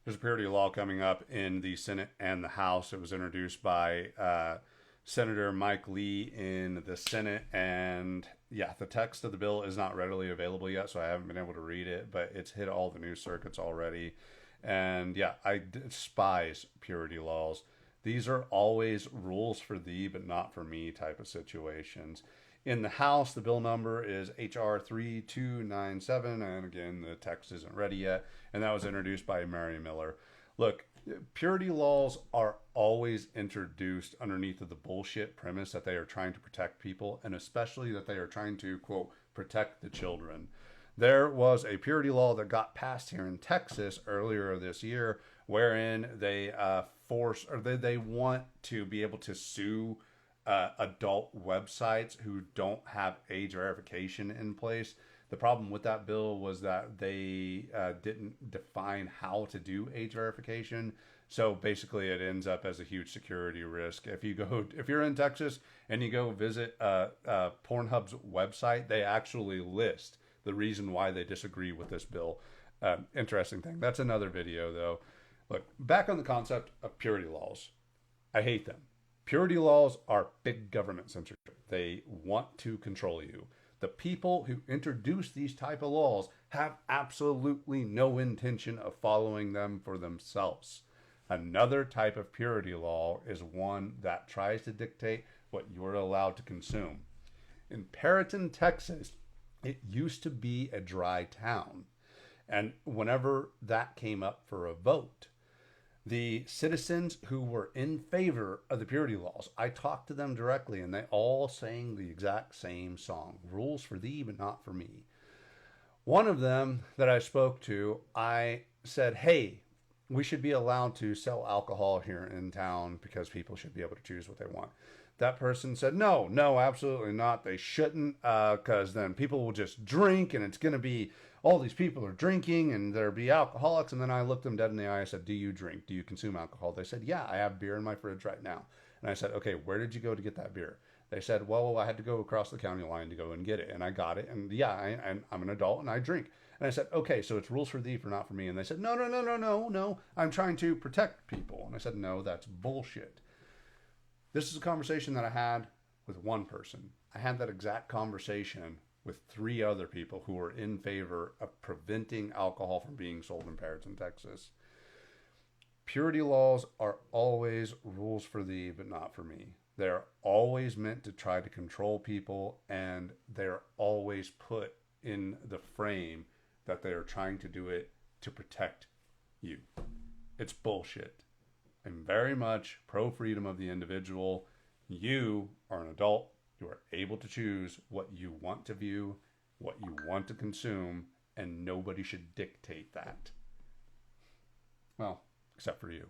There's a purity law coming up in the Senate and the House. It was introduced by Senator Mike Lee in the Senate. And yeah, the text of the bill is not readily available yet, so I haven't been able to read it, but it's hit all the news circuits already. And yeah, I despise purity laws. These are always rules for thee, but not for me type of situations. In the House, the bill number is HR3297, and again, the text isn't ready yet, and that was introduced by Mary Miller. Look, purity laws are always introduced underneath of the bullshit premise that they are trying to protect people, and especially that they are trying to, quote, protect the children. There was a purity law that got passed here in Texas earlier this year, wherein they they want to be able to sue adult websites who don't have age verification in place. The problem with that bill was that they didn't define how to do age verification. So basically, it ends up as a huge security risk. If you're in Texas and you go visit Pornhub's website, they actually list the reason why they disagree with this bill. Interesting thing. That's another video, though. Look, back on the concept of purity laws. I hate them. Purity laws are big government censorship. They want to control you. The people who introduce these type of laws have absolutely no intention of following them for themselves. Another type of purity law is one that tries to dictate what you're allowed to consume. In Perryton, Texas, it used to be a dry town. And whenever that came up for a vote, the citizens who were in favor of the purity laws, I talked to them directly, and they all sang the exact same song, rules for thee, but not for me. One of them that I spoke to, I said, hey, we should be allowed to sell alcohol here in town because people should be able to choose what they want. That person said, no, absolutely not. They shouldn't, because then people will just drink, and it's going to be all these people are drinking, and there'll be alcoholics. And then I looked them dead in the eye. I said, do you drink? Do you consume alcohol? They said, yeah, I have beer in my fridge right now. And I said, okay, where did you go to get that beer? They said, well, I had to go across the county line to go and get it. And I got it. And yeah, I'm an adult and I drink. And I said, okay, so it's rules for thee, for not for me. And they said, no. I'm trying to protect people. And I said, no, that's bullshit. This is a conversation that I had with one person. I had that exact conversation with 3 other people who were in favor of preventing alcohol from being sold in Perryton, Texas. Purity laws are always rules for thee, but not for me. They're always meant to try to control people, and they're always put in the frame that they are trying to do it to protect you. It's bullshit. I'm very much pro freedom of the individual. You are an adult. You are able to choose what you want to view, what you want to consume, and nobody should dictate that. Well, except for you.